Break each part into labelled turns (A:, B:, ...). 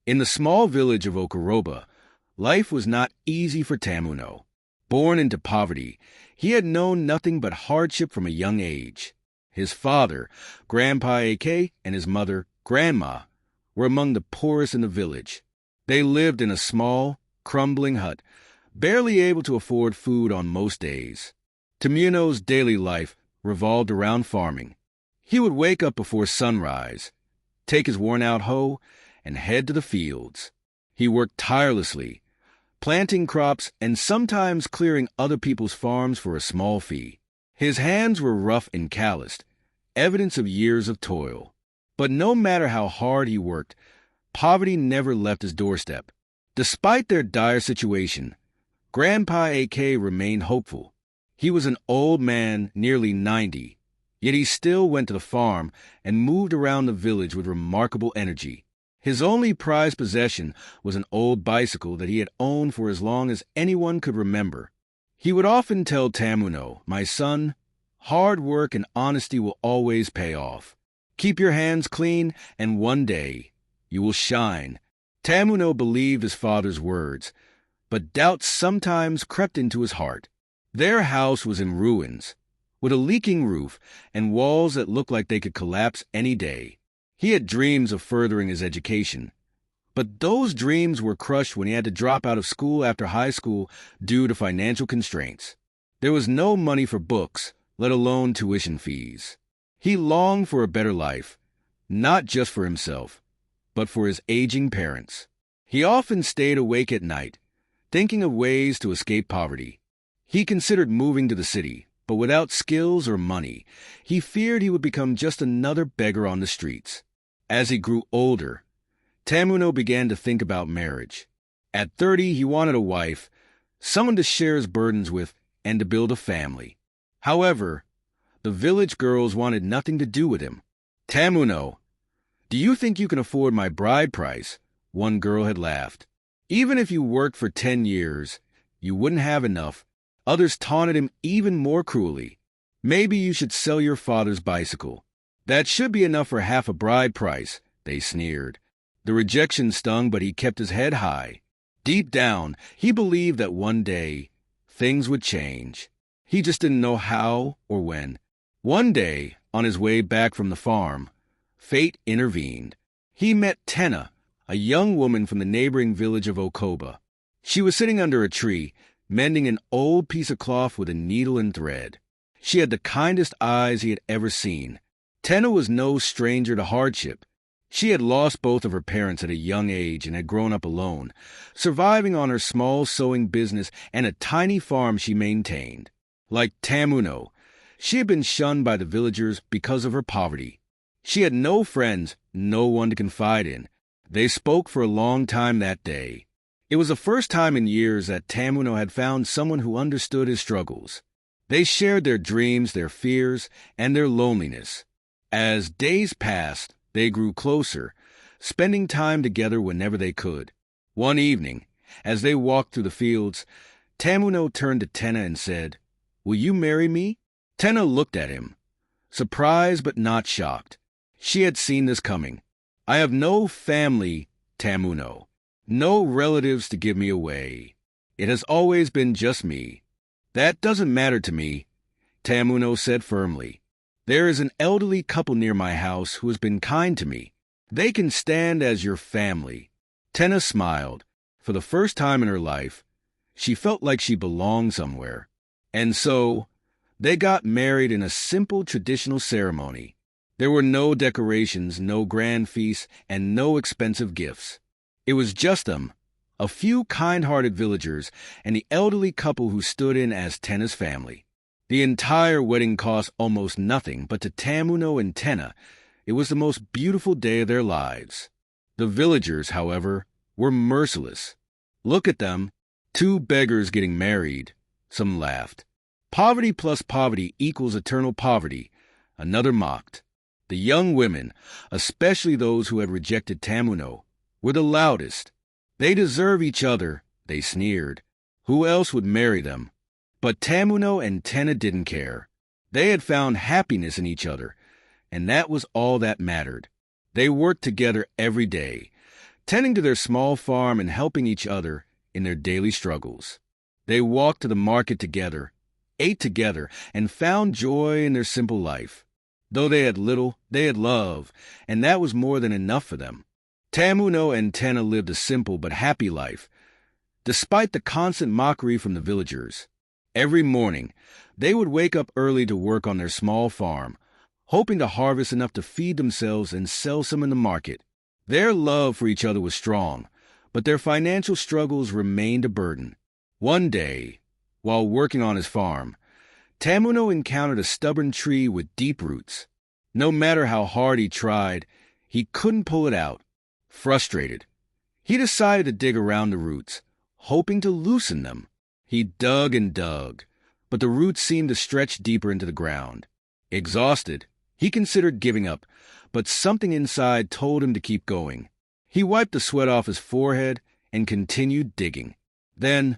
A: In the small village of Okoroba, life was not easy for Tamuno. Born into poverty, he had known nothing but hardship from a young age. His father, Grandpa A.K., and his mother, Grandma, were among the poorest in the village. They lived in a small, crumbling hut, barely able to afford food on most days. Tamuno's daily life revolved around farming. He would wake up before sunrise, take his worn-out hoe, and head to the fields. He worked tirelessly, planting crops and sometimes clearing other people's farms for a small fee. His hands were rough and calloused, evidence of years of toil. But no matter how hard he worked, poverty never left his doorstep. Despite their dire situation, Grandpa A.K. remained hopeful. He was an old man, nearly 90, yet he still went to the farm and moved around the village with remarkable energy. His only prized possession was an old bicycle that he had owned for as long as anyone could remember. He would often tell Tamuno, "My son, hard work and honesty will always pay off. Keep your hands clean, and one day you will shine." Tamuno believed his father's words, but doubts sometimes crept into his heart. Their house was in ruins, with a leaking roof and walls that looked like they could collapse any day. He had dreams of furthering his education, but those dreams were crushed when he had to drop out of school after high school due to financial constraints. There was no money for books, let alone tuition fees. He longed for a better life, not just for himself, but for his aging parents. He often stayed awake at night, thinking of ways to escape poverty. He considered moving to the city, but without skills or money, he feared he would become just another beggar on the streets. As he grew older, Tamuno began to think about marriage. At 30, he wanted a wife, someone to share his burdens with, and to build a family. However, the village girls wanted nothing to do with him. "Tamuno, do you think you can afford my bride price?" one girl had laughed. "Even if you worked for 10 years, you wouldn't have enough." Others taunted him even more cruelly. "Maybe you should sell your father's bicycle. That should be enough for half a bride price," they sneered. The rejection stung, but he kept his head high. Deep down, he believed that one day, things would change. He just didn't know how or when. One day, on his way back from the farm, fate intervened. He met Tena, a young woman from the neighboring village of Okoba. She was sitting under a tree, mending an old piece of cloth with a needle and thread. She had the kindest eyes he had ever seen. Tena was no stranger to hardship. She had lost both of her parents at a young age and had grown up alone, surviving on her small sewing business and a tiny farm she maintained. Like Tamuno, she had been shunned by the villagers because of her poverty. She had no friends, no one to confide in. They spoke for a long time that day. It was the first time in years that Tamuno had found someone who understood his struggles. They shared their dreams, their fears, and their loneliness. As days passed, they grew closer, spending time together whenever they could. One evening, as they walked through the fields, Tamuno turned to Tena and said, "Will you marry me?" Tena looked at him, surprised but not shocked. She had seen this coming. "I have no family, Tamuno. No relatives to give me away. It has always been just me." "That doesn't matter to me," Tamuno said firmly. "There is an elderly couple near my house who has been kind to me. They can stand as your family." Tena smiled. For the first time in her life, she felt like she belonged somewhere. And so, they got married in a simple traditional ceremony. There were no decorations, no grand feasts, and no expensive gifts. It was just them, a few kind-hearted villagers, and the elderly couple who stood in as Tena's family. The entire wedding cost almost nothing, but to Tamuno and Tena, it was the most beautiful day of their lives. The villagers, however, were merciless. "Look at them, 2 beggars getting married," some laughed. "Poverty plus poverty equals eternal poverty," another mocked. The young women, especially those who had rejected Tamuno, were the loudest. "They deserve each other," they sneered. Who else would marry them? But Tamuno and Tena didn't care. They had found happiness in each other, and that was all that mattered. They worked together every day. tending to their small farm and helping each other in their daily struggles. They walked to the market together, ate together, and found joy in their simple life. Though they had little, they had love, and that was more than enough for them. Tamuno and Tena lived a simple but happy life, despite the constant mockery from the villagers. Every morning, they would wake up early to work on their small farm, hoping to harvest enough to feed themselves and sell some in the market. Their love for each other was strong, but their financial struggles remained a burden. One day, while working on his farm, Tamuno encountered a stubborn tree with deep roots. No matter how hard he tried, he couldn't pull it out. Frustrated, he decided to dig around the roots, hoping to loosen them. He dug and dug, but the roots seemed to stretch deeper into the ground. Exhausted, he considered giving up, but something inside told him to keep going. He wiped the sweat off his forehead and continued digging. Then,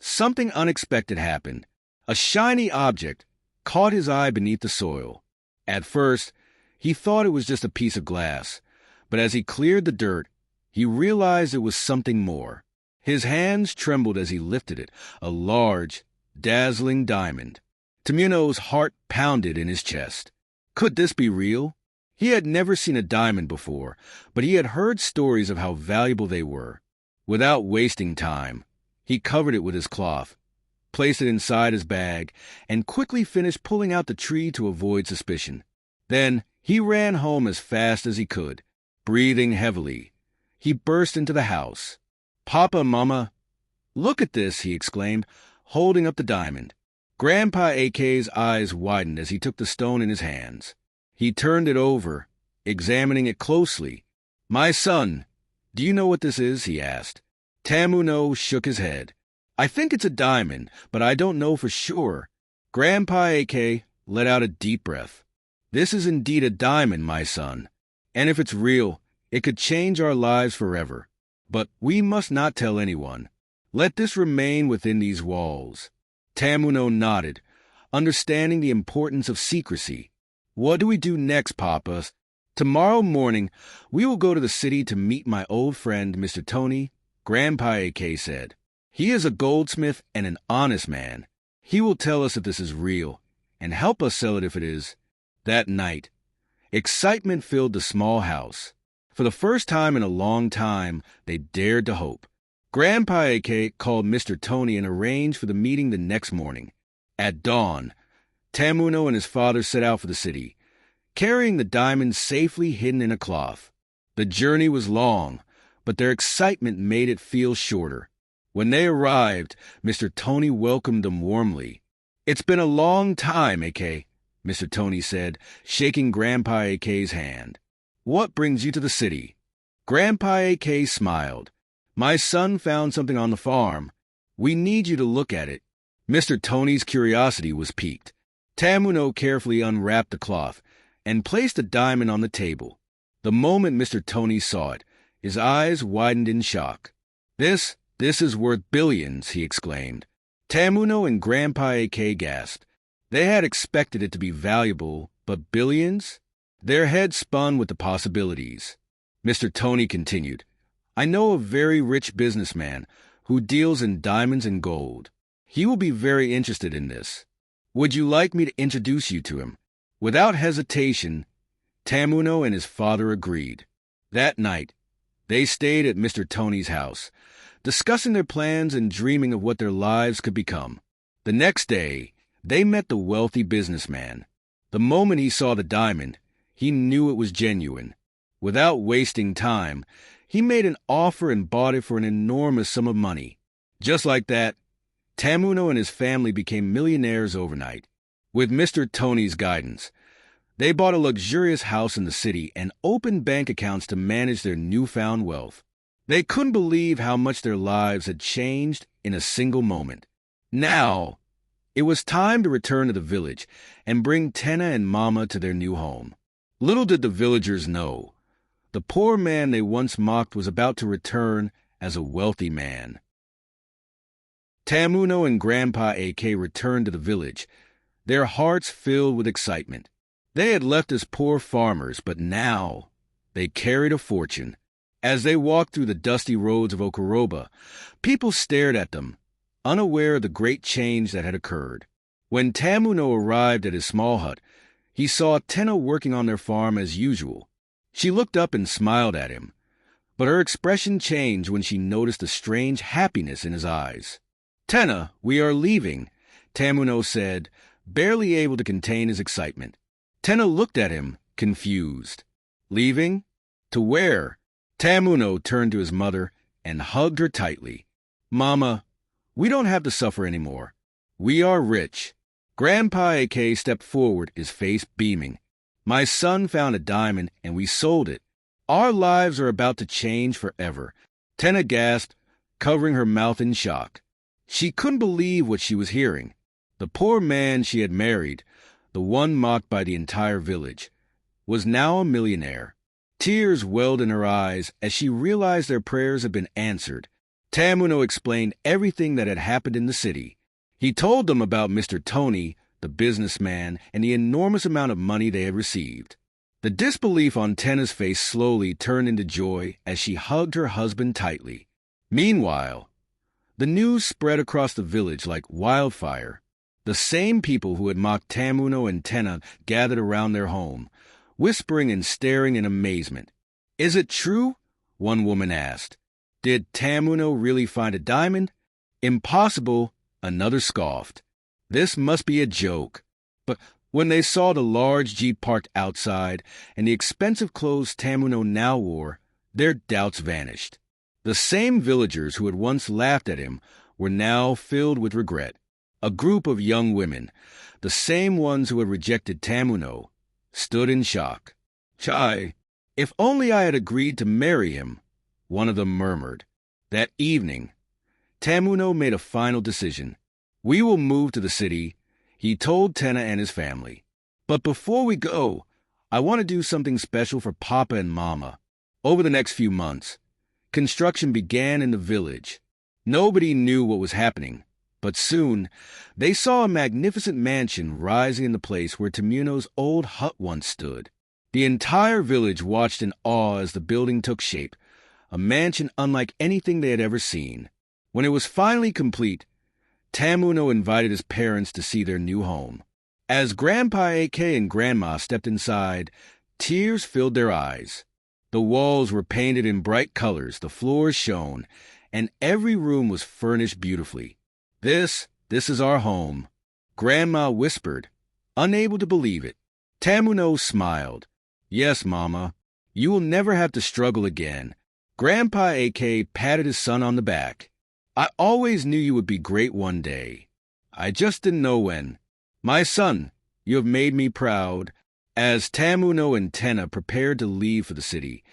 A: something unexpected happened. A shiny object caught his eye beneath the soil. At first, he thought it was just a piece of glass, but as he cleared the dirt, he realized it was something more. His hands trembled as he lifted it, a large, dazzling diamond. Tamuno's heart pounded in his chest. Could this be real? He had never seen a diamond before, but he had heard stories of how valuable they were. Without wasting time, he covered it with his cloth, placed it inside his bag, and quickly finished pulling out the tree to avoid suspicion. Then he ran home as fast as he could. Breathing heavily, he burst into the house. "Papa, Mama, look at this," he exclaimed, holding up the diamond. Grandpa AK's eyes widened as he took the stone in his hands. He turned it over, examining it closely. "My son, do you know what this is?" he asked. Tamuno shook his head. "I think it's a diamond, but I don't know for sure." Grandpa AK let out a deep breath. "This is indeed a diamond, my son, and if it's real, it could change our lives forever. But we must not tell anyone. Let this remain within these walls." Tamuno nodded, understanding the importance of secrecy. "What do we do next, Papa?" "Tomorrow morning, we will go to the city to meet my old friend, Mr. Tony," Grandpa AK said. "He is a goldsmith and an honest man. He will tell us if this is real, and help us sell it if it is." That night, excitement filled the small house. For the first time in a long time, they dared to hope. Grandpa AK called Mr. Tony and arranged for the meeting the next morning. At dawn, Tamuno and his father set out for the city, carrying the diamond safely hidden in a cloth. The journey was long, but their excitement made it feel shorter. When they arrived, Mr. Tony welcomed them warmly. "It's been a long time, AK," Mr. Tony said, shaking Grandpa AK's hand. "What brings you to the city?" Grandpa AK smiled. "My son found something on the farm. We need you to look at it." Mr. Tony's curiosity was piqued. Tamuno carefully unwrapped the cloth and placed the diamond on the table. The moment Mr. Tony saw it, his eyes widened in shock. This is worth billions," he exclaimed. Tamuno and Grandpa AK gasped. They had expected it to be valuable, but billions? Their heads spun with the possibilities. Mr. Tony continued, "I know a very rich businessman who deals in diamonds and gold. He will be very interested in this. Would you like me to introduce you to him?" Without hesitation, Tamuno and his father agreed. That night, they stayed at Mr. Tony's house, discussing their plans and dreaming of what their lives could become. The next day, they met the wealthy businessman. The moment he saw the diamond, he knew it was genuine. Without wasting time, he made an offer and bought it for an enormous sum of money. Just like that, Tamuno and his family became millionaires overnight. With Mr. Tony's guidance, they bought a luxurious house in the city and opened bank accounts to manage their newfound wealth. They couldn't believe how much their lives had changed in a single moment. Now, it was time to return to the village and bring Tena and Mama to their new home. Little did the villagers know, the poor man they once mocked was about to return as a wealthy man. Tamuno and Grandpa AK returned to the village, their hearts filled with excitement. They had left as poor farmers, but now they carried a fortune. As they walked through the dusty roads of Okoroba, people stared at them, unaware of the great change that had occurred. When Tamuno arrived at his small hut, he saw Tena working on their farm as usual. She looked up and smiled at him, but her expression changed when she noticed a strange happiness in his eyes. "Tena, we are leaving," Tamuno said, barely able to contain his excitement. Tena looked at him, confused. "Leaving? To where?" Tamuno turned to his mother and hugged her tightly. "Mama, we don't have to suffer anymore. We are rich." Grandpa A.K. stepped forward, his face beaming. "My son found a diamond and we sold it. Our lives are about to change forever." Tena gasped, covering her mouth in shock. She couldn't believe what she was hearing. The poor man she had married, the one mocked by the entire village, was now a millionaire. Tears welled in her eyes as she realized their prayers had been answered. Tamuno explained everything that had happened in the city. He told them about Mr. Tony, the businessman, and the enormous amount of money they had received. The disbelief on Tena's face slowly turned into joy as she hugged her husband tightly. Meanwhile, the news spread across the village like wildfire. The same people who had mocked Tamuno and Tena gathered around their home, whispering and staring in amazement. "Is it true?" one woman asked. "Did Tamuno really find a diamond?" "Impossible," another scoffed. "This must be a joke." But when they saw the large jeep parked outside and the expensive clothes Tamuno now wore, their doubts vanished. The same villagers who had once laughed at him were now filled with regret. A group of young women, the same ones who had rejected Tamuno, stood in shock. "Chai, if only I had agreed to marry him," one of them murmured. That evening, Tamuno made a final decision. "We will move to the city," he told Tena and his family. "But before we go, I want to do something special for Papa and Mama." Over the next few months, construction began in the village. Nobody knew what was happening, but soon they saw a magnificent mansion rising in the place where Tamuno's old hut once stood. The entire village watched in awe as the building took shape, a mansion unlike anything they had ever seen. When it was finally complete, Tamuno invited his parents to see their new home. As Grandpa A.K. and Grandma stepped inside, tears filled their eyes. The walls were painted in bright colors, the floors shone, and every room was furnished beautifully. This is our home," Grandma whispered, unable to believe it. Tamuno smiled. "Yes, Mama, you will never have to struggle again." Grandpa A.K. patted his son on the back. "I always knew you would be great one day. I just didn't know when. My son, you have made me proud." As Tamuno and Tena prepared to leave for the city,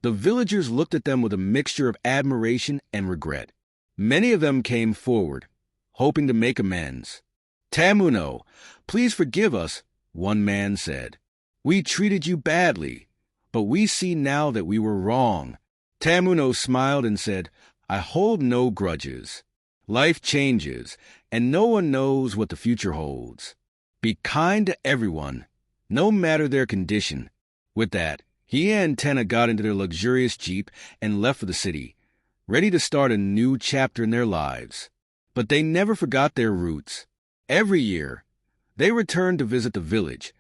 A: the villagers looked at them with a mixture of admiration and regret. Many of them came forward, hoping to make amends. "Tamuno, please forgive us," one man said. "We treated you badly, but we see now that we were wrong." Tamuno smiled and said, "I hold no grudges. Life changes, and no one knows what the future holds. Be kind to everyone, no matter their condition." With that, he and Tena got into their luxurious jeep and left for the city, ready to start a new chapter in their lives. But they never forgot their roots. Every year, they returned to visit the village,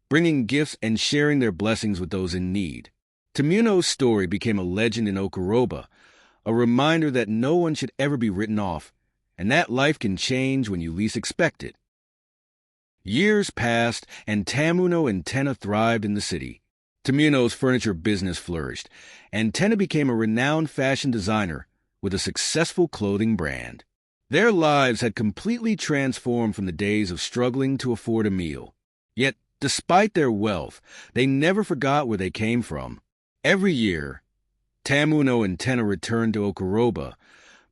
A: bringing gifts and sharing their blessings with those in need. Tamuno's story became a legend in Okoroba, a reminder that no one should ever be written off, and that life can change when you least expect it. Years passed, and Tamuno and Tena thrived in the city. Tamuno's furniture business flourished, and Tena became a renowned fashion designer with a successful clothing brand. Their lives had completely transformed from the days of struggling to afford a meal. Yet, despite their wealth, they never forgot where they came from. Every year, Tamuno and Tena returned to Okoroba,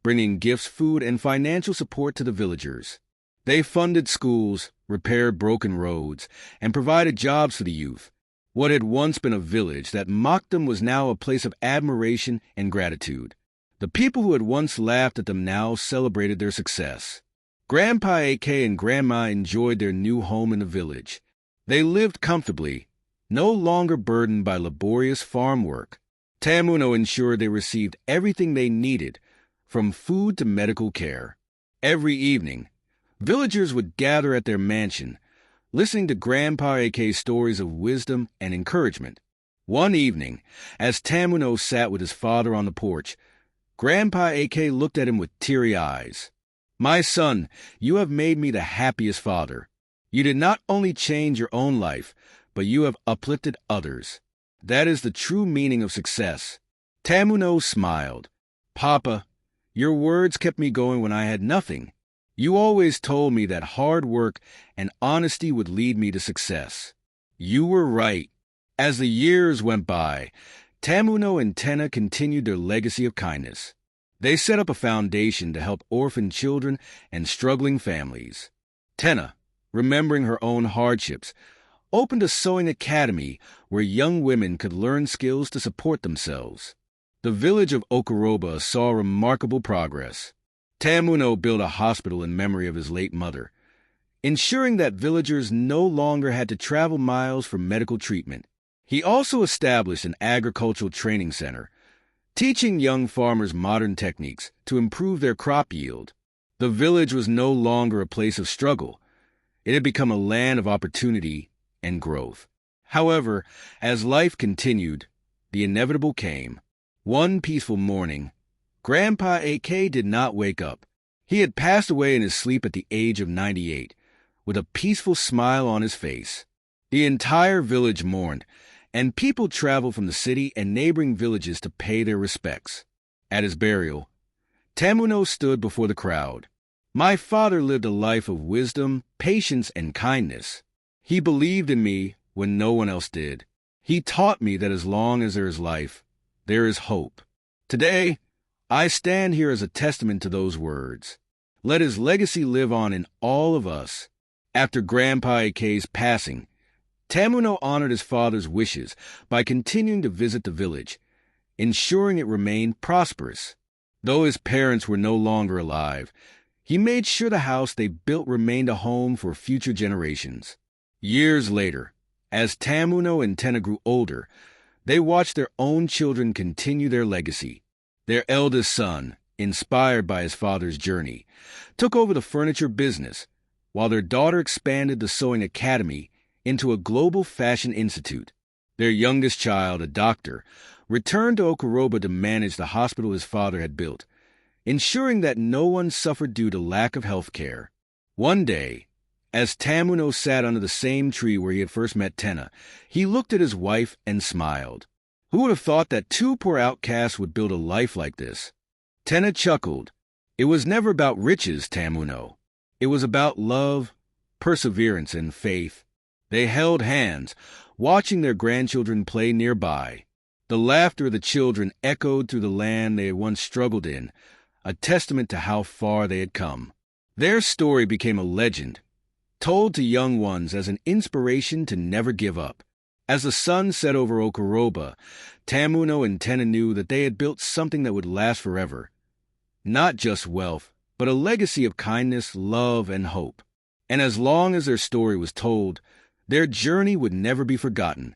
A: bringing gifts, food, and financial support to the villagers. They funded schools, repaired broken roads, and provided jobs for the youth. What had once been a village that mocked them was now a place of admiration and gratitude. The people who had once laughed at them now celebrated their success. Grandpa A.K. and Grandma enjoyed their new home in the village. They lived comfortably, no longer burdened by laborious farm work. Tamuno ensured they received everything they needed, from food to medical care. Every evening, villagers would gather at their mansion, listening to Grandpa AK's stories of wisdom and encouragement. One evening, as Tamuno sat with his father on the porch, Grandpa AK looked at him with teary eyes. "My son, you have made me the happiest father. You did not only change your own life, but you have uplifted others. That is the true meaning of success." Tamuno smiled. "Papa, your words kept me going when I had nothing. You always told me that hard work and honesty would lead me to success. You were right." As the years went by, Tamuno and Tena continued their legacy of kindness. They set up a foundation to help orphan children and struggling families. Tena, remembering her own hardships, opened a sewing academy where young women could learn skills to support themselves. The village of Okoroba saw remarkable progress. Tamuno built a hospital in memory of his late mother, ensuring that villagers no longer had to travel miles for medical treatment. He also established an agricultural training center, teaching young farmers modern techniques to improve their crop yield. The village was no longer a place of struggle. It had become a land of opportunity and growth. However, as life continued, the inevitable came. One peaceful morning, Grandpa AK did not wake up. He had passed away in his sleep at the age of 98, with a peaceful smile on his face. The entire village mourned, and people traveled from the city and neighboring villages to pay their respects. At his burial, Tamuno stood before the crowd. "My father lived a life of wisdom, patience, and kindness. He believed in me when no one else did. He taught me that as long as there is life, there is hope. Today, I stand here as a testament to those words. Let his legacy live on in all of us." After Grandpa AK's passing, Tamuno honored his father's wishes by continuing to visit the village, ensuring it remained prosperous. Though his parents were no longer alive, he made sure the house they built remained a home for future generations. Years later, as Tamuno and Tena grew older, they watched their own children continue their legacy. Their eldest son, inspired by his father's journey, took over the furniture business, while their daughter expanded the sewing academy into a global fashion institute. Their youngest child, a doctor, returned to Okoroba to manage the hospital his father had built, ensuring that no one suffered due to lack of health care. One day, as Tamuno sat under the same tree where he had first met Tena, he looked at his wife and smiled. Who would have thought that two poor outcasts would build a life like this? Tena chuckled. "It was never about riches, Tamuno. It was about love, perseverance, and faith." They held hands, watching their grandchildren play nearby. The laughter of the children echoed through the land they had once struggled in, a testament to how far they had come. Their story became a legend, told to young ones as an inspiration to never give up. As the sun set over Okoroba, Tamuno and Tena knew that they had built something that would last forever. Not just wealth, but a legacy of kindness, love, and hope. And as long as their story was told, their journey would never be forgotten.